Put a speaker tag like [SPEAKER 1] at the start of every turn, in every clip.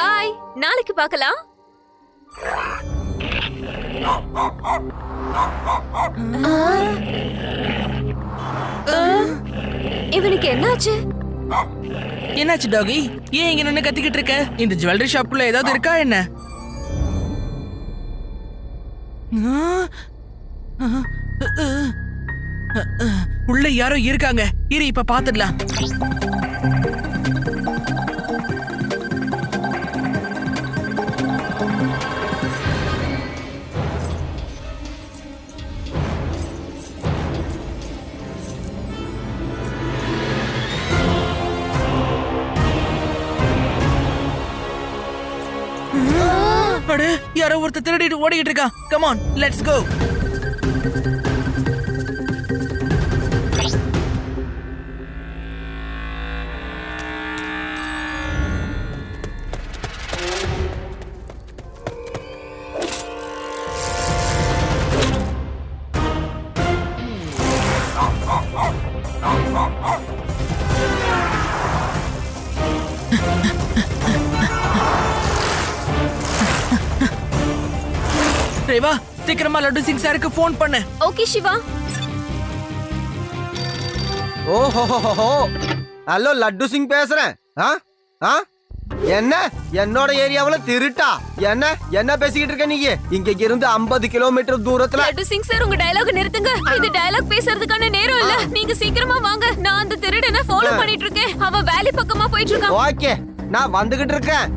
[SPEAKER 1] பாய், நாளைக்கு பார்க்கலாம். இவனுக்கு என்னாச்சு?
[SPEAKER 2] என்னாச்சு டாகி? ஏன் இங்க நின்னு கத்திக்கிட்டு இருக்க? இந்த ஜுவல்லரி ஷாப்புக்குள்ள ஏதாவது இருக்கா என்ன? உள்ள யாரோ இருக்காங்க. இரு, இப்ப பாத்துடலாம். யாரோ ஒருத்தர் திருடிட்டு ஓடிக்கிட்டு இருக்கான். Come on, let's go. Reva, சீக்கிரமா லட்டு சிங் சாருக்கு போன் பண்ணு.
[SPEAKER 1] ஓகே சிவா.
[SPEAKER 3] ஓஹோ, ஹலோ, லட்டு சிங் பேசுறேன். என்ன என்னோட ஏரியாவுல திருட்டா? என்ன பேசிக்கிட்டு இருக்க நீங்க? இங்க இருந்து 50 கிலோமீட்டர் தூரத்துல.
[SPEAKER 1] லட்டு சிங் சார், உங்க டயலாக் நிறுத்துங்க. இது டயலாக் பேசுறதுக்கான நேரம் இல்ல. நீங்க சீக்கிரமா வாங்க. நான் அந்த திருடனை ஃபாலோ பண்ணிட்டு இருக்கேன். அவன் வேலி பக்கமா போயிட்டு இருக்கான்.
[SPEAKER 3] ஓகே, நான் வந்துகிட்டு இருக்கேன்.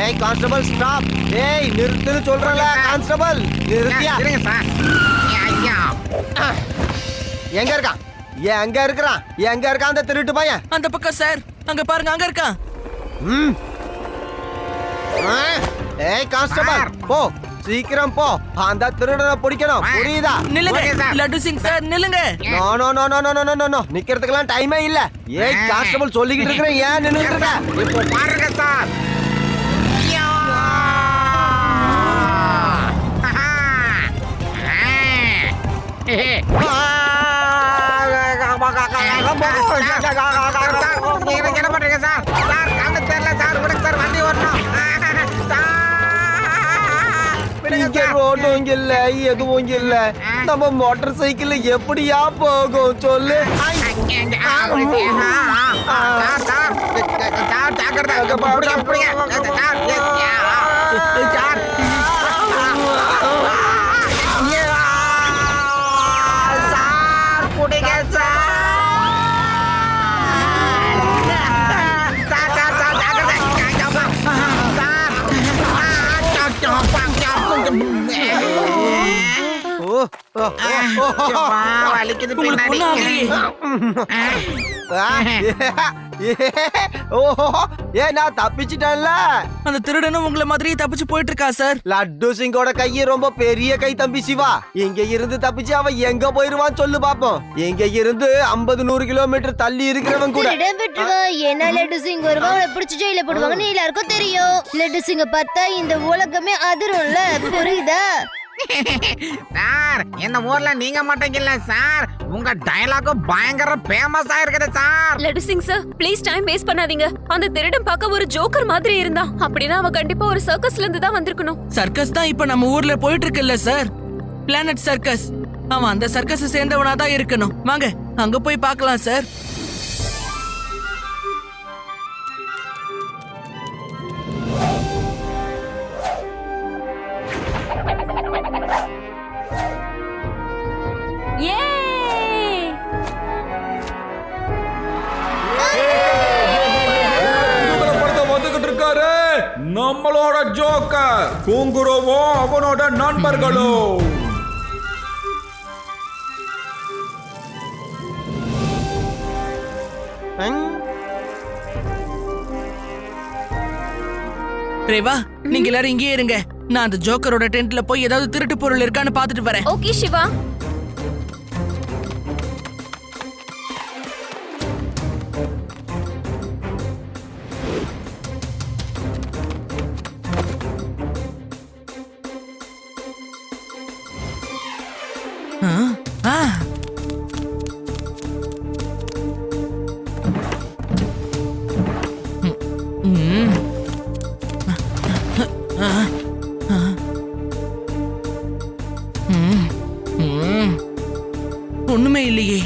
[SPEAKER 3] ஏய் கான்ஸ்டபிள், ஸ்டாப். ஏய் நிறுத்துன்னு சொல்றல. கான்ஸ்டபிள், நிறுத்தியா?
[SPEAKER 4] இருங்க சார். ஐயா,
[SPEAKER 3] எங்க இருக்கான்? எங்க இருக்கிறான்? எங்க இருக்கான் அந்த திருட்டு பையன்?
[SPEAKER 2] அந்த பக்கம் சார். அங்க பாருங்க, அங்க இருக்கான்.
[SPEAKER 3] ஏய் கான்ஸ்டபிள், போ, சீக்கிரம் போ. அந்த திருடனை பிடிக்கணும், புரியுதா?
[SPEAKER 2] நில்லுங்க லட்டு சிங் சார், நில்லுங்க.
[SPEAKER 3] No no no no no no no no, நிக்கிறதுக்கெல்லாம் டைமே இல்ல. ஏய் கான்ஸ்டபிள், சொல்லிக்கிட்டு இருக்கிறேன், ஏன் நின்னுட்டு இருக்க?
[SPEAKER 4] இப்போ பாருங்க சார். என்ன பண்றீங்க சார்? சார் கண்ணு தெரியல சார். விடுங்க சார், வண்டி ஓடணும்.
[SPEAKER 3] இங்க ரோடும் இல்ல, எதுவும் இல்ல. நம்ம மோட்டார் சைக்கிள் எப்படியா போகும் சொல்லு?
[SPEAKER 4] வலிக்குது பின்னாடி.
[SPEAKER 3] ஓஹோ ஏ நான் தப்பிச்சிட்டேன்ல.
[SPEAKER 2] அந்த திருடனும் உங்களை மாதிரியே தப்பிச்சு போயிட்டு இருக்கா சார்.
[SPEAKER 3] லட்டு சிங்கோட கையை ரொம்ப பெரிய கை தம்பி சிவா. இங்க இருந்து தப்பிச்சு அவன் எங்க போயிருவான்னு சொல்லு பாப்போம். இங்க இருந்து 50-100 கிலோமீட்டர் தள்ளி இருக்கிறவன் கூட.
[SPEAKER 5] ஏன்னா லட்டு சிங் வருவான், அவனை பிடிச்சு ஜெயில போடுவாங்கன்னு எல்லாருக்கும் தெரியும். லட்டு சிங்க பார்த்தா இந்த உலகமே அதிரும்ல, புரியுதா?
[SPEAKER 4] சார் இந்த ஊர்ல நீங்க மட்டும் இல்ல சார், உங்க டயலாகும் பயங்கர ஃபேமஸ் ஆயிருக்குது sir.
[SPEAKER 1] Laddu Singh sir please time waste பண்ணாதீங்க. அந்த திருடன் பார்க்க ஒரு ஜோக்கர் மாதிரி இருந்தான். அப்படின்னா அவன் கண்டிப்பா ஒரு சர்க்கஸ்ல இருந்து தான் வந்திருக்கணும்.
[SPEAKER 2] சர்க்கஸ் தான் இப்ப நம்ம ஊர்ல போயிட்டு இருக்குல்ல சார், பிளானட் சர்க்கஸ். அவன் அந்த சர்க்கஸ் சேர்ந்தவனா தான் இருக்கணும். வாங்க அங்க போய் பார்க்கலாம் சார்.
[SPEAKER 6] நம்மளோட ஜோக்கர் கூங்குருவோ அவனோட நண்பர்களோ.
[SPEAKER 2] ரேவா நீங்க எல்லாரும் இங்கேயே இருங்க. நான் அந்த ஜோக்கரோட டென்ட்ல போய் ஏதாவது திருட்டு பொருள் இருக்கான்னு பாத்துட்டு வரேன்.
[SPEAKER 1] ஓகே சிவா.
[SPEAKER 2] ஒண்ணுமே இல்லையே.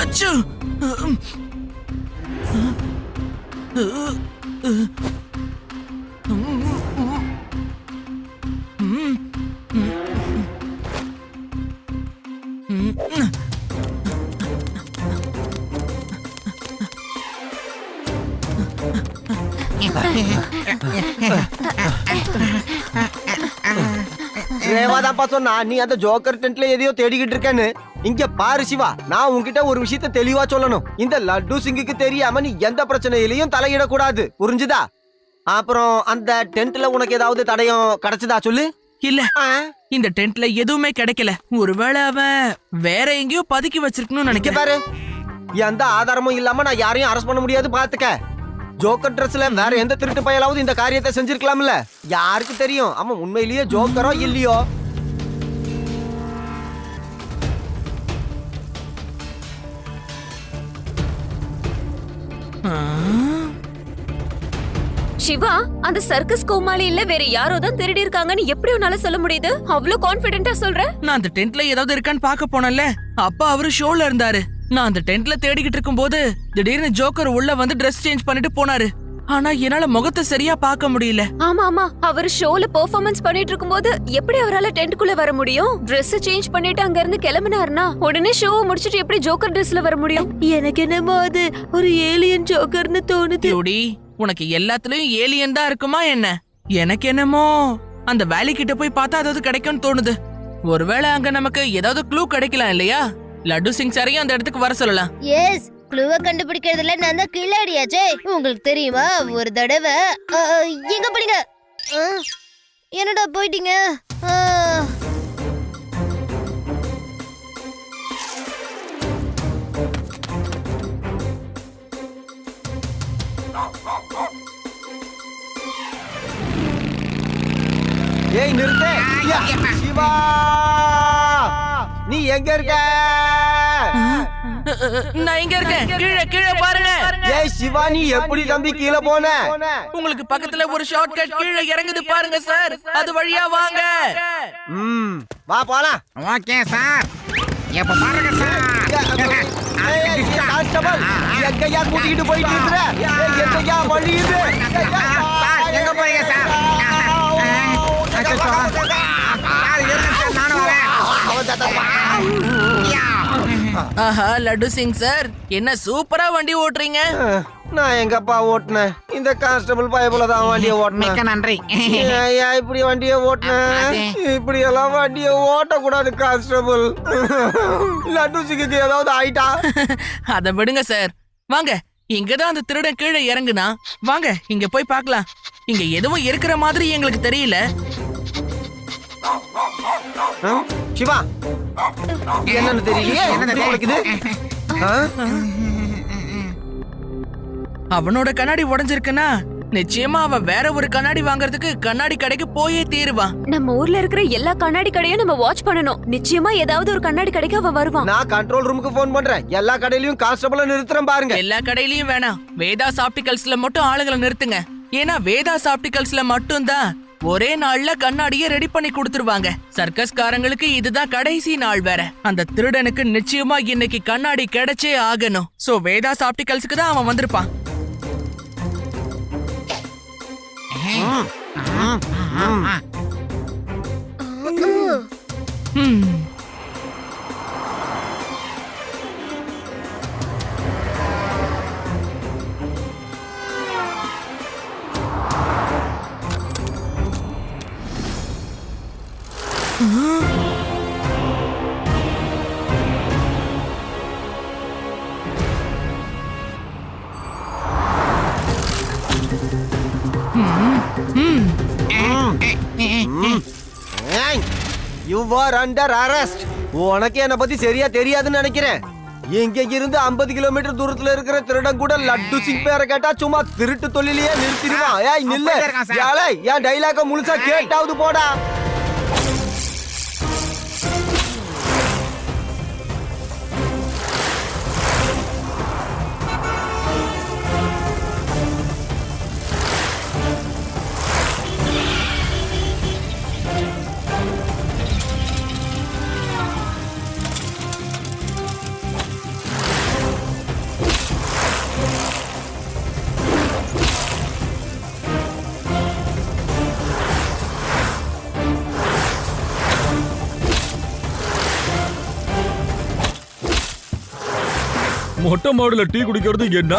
[SPEAKER 2] அச்சோ!
[SPEAKER 3] ரேவாதாப்பா சொன்னா நீ அந்த ஜோக்கர் டென்ட்ல எதையோ தேடிக்கிட்டு இருக்கேன்னு. இங்க பாரு சிவா, நான் உன்கிட்ட ஒரு விஷயத்த தெளிவா சொல்லணும். இந்த லட்டு சிங்குக்கு தெரியாம நீ எந்த பிரச்சனையிலையும் தலையிடக்கூடாது, புரிஞ்சுதா? அப்புறம் அந்த டென்ட்ல உனக்கு ஏதாவது தடயம் கிடைச்சதா சொல்லு.
[SPEAKER 2] இல்ல, இந்த டென்ட்ல எதுவுமே கிடைக்கல. ஒருவேளை அவன் வேற எங்கேயோ பதுக்கி வச்சிருக்கணும்னு நினைக்கிறேன்.
[SPEAKER 3] பாரு, எந்த ஆதாரமும் இல்லாம நான் யாரையும் அரெஸ்ட் பண்ண முடியாது பாத்துக்க. ஜோக்கர் ட்ரெஸ்ல வேற எந்த திருட்டு பயலாவது இந்த காரியத்தை செஞ்சிருக்கலாம்ல. யாருக்கு தெரியும் அவன் உண்மையிலேயே ஜோக்கரோ இல்லையோ.
[SPEAKER 1] சிவா, அந்த சர்க்கஸ் கோமாளி இல்ல வேற யாரோ தான் திருடி இருக்காங்கன்னு எப்படி உன்னால சொல்ல முடியுது? அவ்வளவு கான்ஃபிடென்ட்டா சொல்ற?
[SPEAKER 2] நான் அந்த டென்ட்ல ஏதாவது இருக்கான்னு பார்க்க போனேன்ல, அப்ப அவரு ஷோல இருந்தாரு. நான் அந்த டென்ட்ல தேடிக்கிட்டு இருக்கும்போது திடீர்னு ஜோக்கர் உள்ள வந்து Dress சேஞ்ச் பண்ணிட்டு போனாரு. ஆனா என்னால முகத்தை சரியா பார்க்க முடியல.
[SPEAKER 1] ஆமா ஆமா, அவர் ஷோல பெர்ஃபார்மன்ஸ் பண்ணிட்டு இருக்கும்போது எப்படி அவரால டென்ட்குள்ள வர முடியும்? Dress சேஞ்ச் பண்ணிட்டு அங்க இருந்து கிளம்பினாருனா உடனே ஷோ முடிச்சிட்டு எப்படி ஜோக்கர் Dressல வர முடியும்?
[SPEAKER 5] எனக்கு என்னமோ அது ஒரு ஏலியன் ஜோக்கர்னு தோணுது.
[SPEAKER 2] யோடி, உனக்கு எல்லாத்துலயும் ஏலியன் தான் இருக்குமா என்ன? எனக்கு என்னமோ அந்த வேலி கிட்ட போய் பார்த்தா அதாவது கிடைக்கும்னு தோணுது. ஒருவேளை அங்க நமக்கு ஏதாவது க்ளூ கிடைக்கலாம் இல்லையா? லட்டு சிங் சாரையும் அந்த இடத்துக்கு வர சொல்லலாம்.
[SPEAKER 5] எஸ், க்ளூவை கண்டுபிடிக்கிறதுல நான் தான் கில்லாடியாச்சே. உங்களுக்கு தெரியுமா, ஒரு தடவை எங்க போனீங்க? என்னடா போயிட்டீங்க?
[SPEAKER 3] ஏய் நிறுத்து. சிவா, நீ எங்க இருக்க?
[SPEAKER 2] நான் இங்க இருக்கேன். கீழே கீழே பாருங்க.
[SPEAKER 3] ஏய் சிவானி எப்படி தம்பி கீழே போன?
[SPEAKER 2] உங்களுக்கு பக்கத்துல ஒரு ஷார்ட் கட் கீழே இறங்குது பாருங்க சார், அது வழியா வாங்க.
[SPEAKER 3] வா போலாம்.
[SPEAKER 4] ஓகே சார், இப்ப பாருங்க சார்.
[SPEAKER 3] கான்ஸ்டபிள் எங்கயா கூட்டிட்டு போயிட்டு இருக்கிற? எங்கயா வழி இது?
[SPEAKER 4] சார், எங்க போறீங்க சார்? அச்சச்சோ. சார், இருங்க சார், நானும் வரேன்.
[SPEAKER 2] ஆஹா, லட்டு சிங் சார், என்ன சூப்பரா வண்டி ஓட்டுறீங்க.
[SPEAKER 3] நான் எங்கப்பா ஓட்டுனேன்? இந்த கான்ஸ்டபிள் பயப்புல தான் வண்டியை
[SPEAKER 4] மிக்க
[SPEAKER 3] ஓட்டுனேன்.
[SPEAKER 4] நன்றி.
[SPEAKER 3] ஏன் இப்படி வண்டியை ஓட்டுனேன்? இப்படி எல்லாம் வண்டியை ஓட்டக்கூடாது கான்ஸ்டபிள். லட்டு சிங்குக்கு ஏதாவது ஆயிட்டா?
[SPEAKER 2] அத விடுங்க சார், வாங்க. இங்கதான் அந்த திருடன் கீழே இறங்குனா, வாங்க இங்க போய் பார்க்கலாம். இங்க எதுவும் இருக்கிற மாதிரி எங்களுக்கு தெரியல.
[SPEAKER 3] சிவா, என்னன்னு தெரியலையே.
[SPEAKER 4] என்னது?
[SPEAKER 3] உனக்குது?
[SPEAKER 2] அவனோட கண்ணாடி உடைஞ்சிருக்குன்னா நிச்சயமா அவன் வேற ஒரு கண்ணாடி வாங்குறதுக்கு கண்ணாடி கடைக்கு போயே தீருவான்.
[SPEAKER 1] நம்ம ஊர்ல இருக்கிற எல்லா கண்ணாடி கடையும் நம்ம வாட்ச் பண்ணணும். நிச்சயமா ஏதாவது ஒரு கண்ணாடி கடைக்கு அவன் வருவான்.
[SPEAKER 3] நான் கண்ட்ரோல் ரூமுக்கு போன் பண்றேன். எல்லா கடையிலயும் கான்ஸ்டபிள நிறுத்துறேன் பாருங்க.
[SPEAKER 2] எல்லா கடையிலயும் வேணாம், வேதாஸ் ஆப்டிகல்ஸ்ல மட்டும் ஆளுகளை நிறுத்துங்க. ஏன்னா வேதாஸ் ஆப்டிகல்ஸ்ல மட்டும்தான் ஒரே நாள்ல கண்ணாடியை ரெடி பண்ணி கொடுத்துருவாங்க. சர்க்கஸ்காரங்களுக்கு இதுதான் கடைசி நாள் வேற. அந்த திருடனுக்கு நிச்சயமா இன்னைக்கு கண்ணாடி கிடைச்சே ஆகணும். சோ வேதாஸ் ஆப்டிகல்ஸ்க்கு தான் அவன் வந்திருப்பான்.
[SPEAKER 3] You were under arrest. உனக்கு என்ன பத்தி சரியா தெரியாதுன்னு நினைக்கிறேன். எங்க இருந்து 50 கிலோமீட்டர் தூரத்துல இருக்கிற திருடன் கூட லட்டு சிங் பேரை கேட்டா சும்மா திருட்டு தொழிலையே நிறுத்திடுவான். ஏய் நில்லு. ஏலே, என் டைலாக முழுசா கேட்டாவது போடா.
[SPEAKER 6] மொட்டை மாடுல டீ குடிக்கிறது என்ன?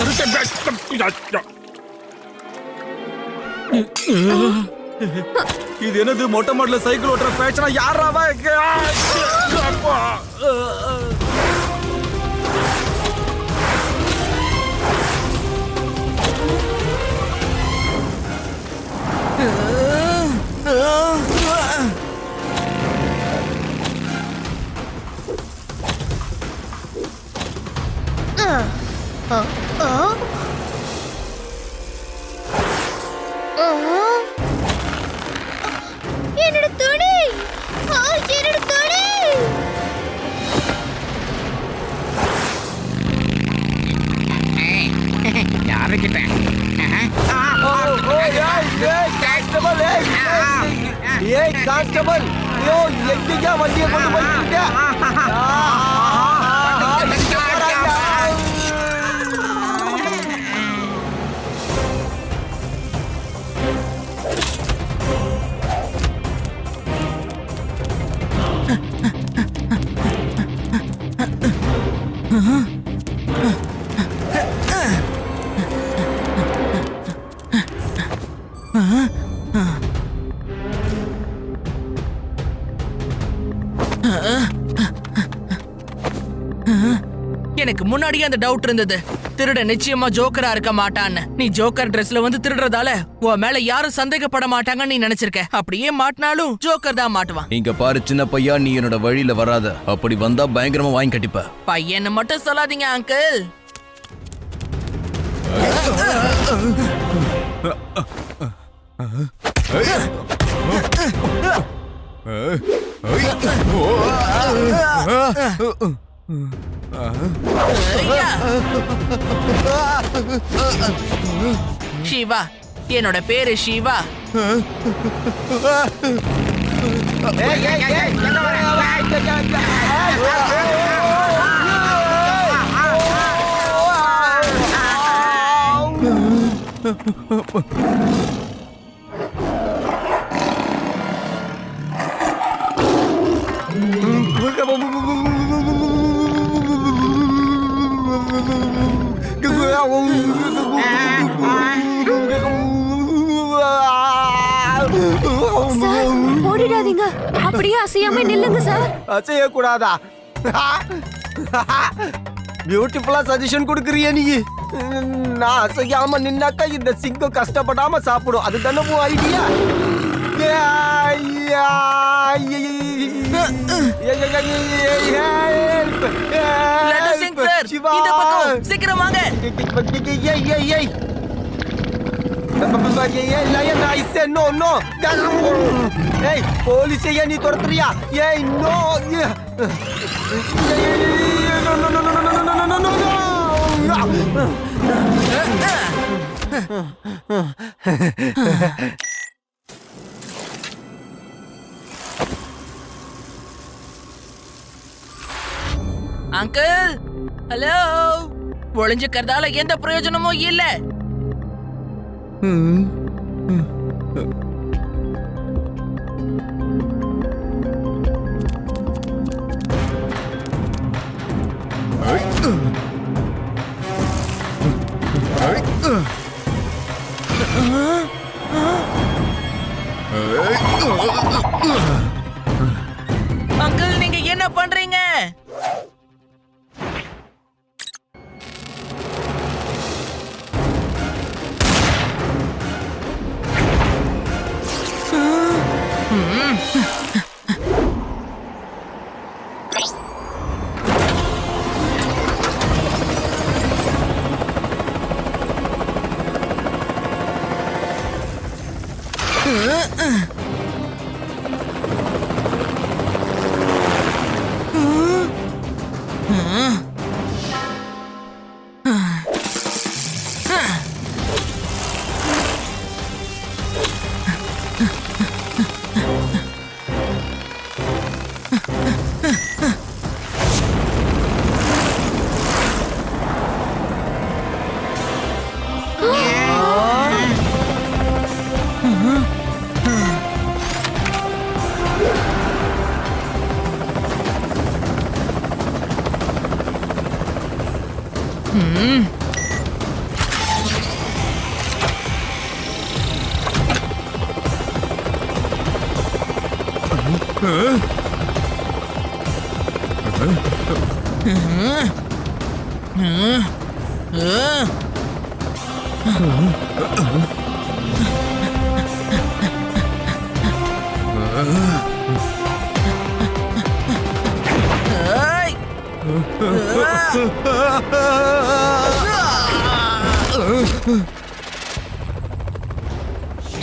[SPEAKER 6] இது என்னது? மொட்டை மாடுல சைக்கிள் ஓட்டுற பேச்சனா? யாராவா?
[SPEAKER 5] என்னோட துணி, என்னோட துணி.
[SPEAKER 4] யாருக்கிட்ட?
[SPEAKER 3] ஏய் கான்ஸ்டபிள், ஐயோ எங்கயா வண்டியை கொண்டு போயிட்டு இருக்க?
[SPEAKER 2] எனக்கு முன்னாடியே அந்த டவுட் இருந்தது, திருட நிச்சயமா ஜோக்கரா இருக்க மாட்டான்னு. நீ ஜோக்கர் ட்ரெஸ்ல வந்து திருடுறதால உன் மேல யாரும் சந்தேகப்பட மாட்டாங்கன்னு நீ நினைச்சிருக்க. அப்படியே மாட்டினாலும் ஜோக்கர் தான் மாட்டுவான்.
[SPEAKER 7] இங்க பாரு சின்ன பையா, நீ என்னோட வழியில வராத. அப்படி வந்தா பயங்கரமா வாங்கி கட்டிப்ப.
[SPEAKER 2] பையன்னு மட்டும் சொல்லாதீங்க அங்கிள். ஐயா! சிவா, என்னோட பேரு சிவா.
[SPEAKER 3] ஏய், ஏய், ஏய்,
[SPEAKER 4] எங்க வர?
[SPEAKER 1] சார் ஓடிடாதீங்க, அப்படியே அசையாம நில்லுங்க சார்.
[SPEAKER 3] அசையக்கூடாதா? பியூட்டிஃபுல்லா சஜஷன் கொடுக்குறிய நீ. நான் அசையாம நின்னாக்கா இந்த சிங்கம் கஷ்டப்படாம சாப்பிடும். அதுதானே உன் ஐடியா?
[SPEAKER 2] லட்டு சிங் சார், இந்த பக்கம் சீக்கிரம் வாங்க.
[SPEAKER 3] போலீஸையா நீ துரத்துறியா? ஏய் நோ.
[SPEAKER 2] Uncle, hello. ஒளிஞ்சுக்கிறதால எந்த பிரயோஜனமும் இல்ல. அங்கிள், நீங்க என்ன பண்றீங்க?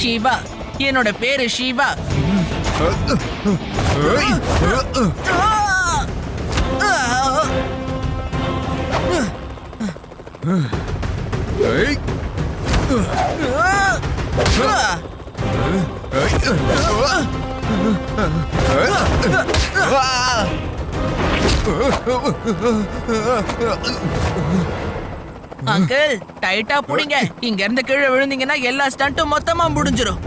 [SPEAKER 2] சிவா, என்னோட பேரு சிவா. அங்கிள், டைட்டா புடிங்க. இங்க இருந்து கீழே விழுந்தீங்கன்னா எல்லா ஸ்டண்ட்டும் மொத்தமா முடிஞ்சிரும்.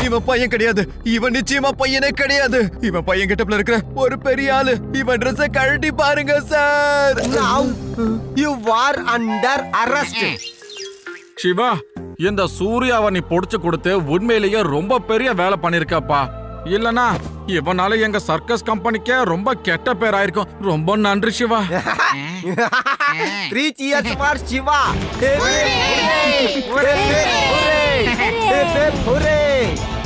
[SPEAKER 8] இவன் பையன் கிடையாது. இவன் நிச்சயமா பையனே கிடையாது. இவன் பையன் கிட்டப்ல இருக்கிற ஒரு பெரிய ஆளு. இவன் ட்ரெஸ்ஸ கழட்டி பாருங்க sir.
[SPEAKER 3] Now you are under arrest.
[SPEAKER 6] Shiva, இந்த சூர்யாவை நீ பொடிச்சு கொடுத்து உண்மையிலேயே ரொம்ப பெரிய வேலை பண்ணிருக்கப்பா. இல்லனா இவனால எங்க சர்க்கஸ் கம்பெனிக்கே ரொம்ப கெட்ட பேர் ஆயிருக்கும். ரொம்ப நன்றி Siva.
[SPEAKER 3] 3 cheers for Shiva. Hooray! Hooray! Hooray! Hooray!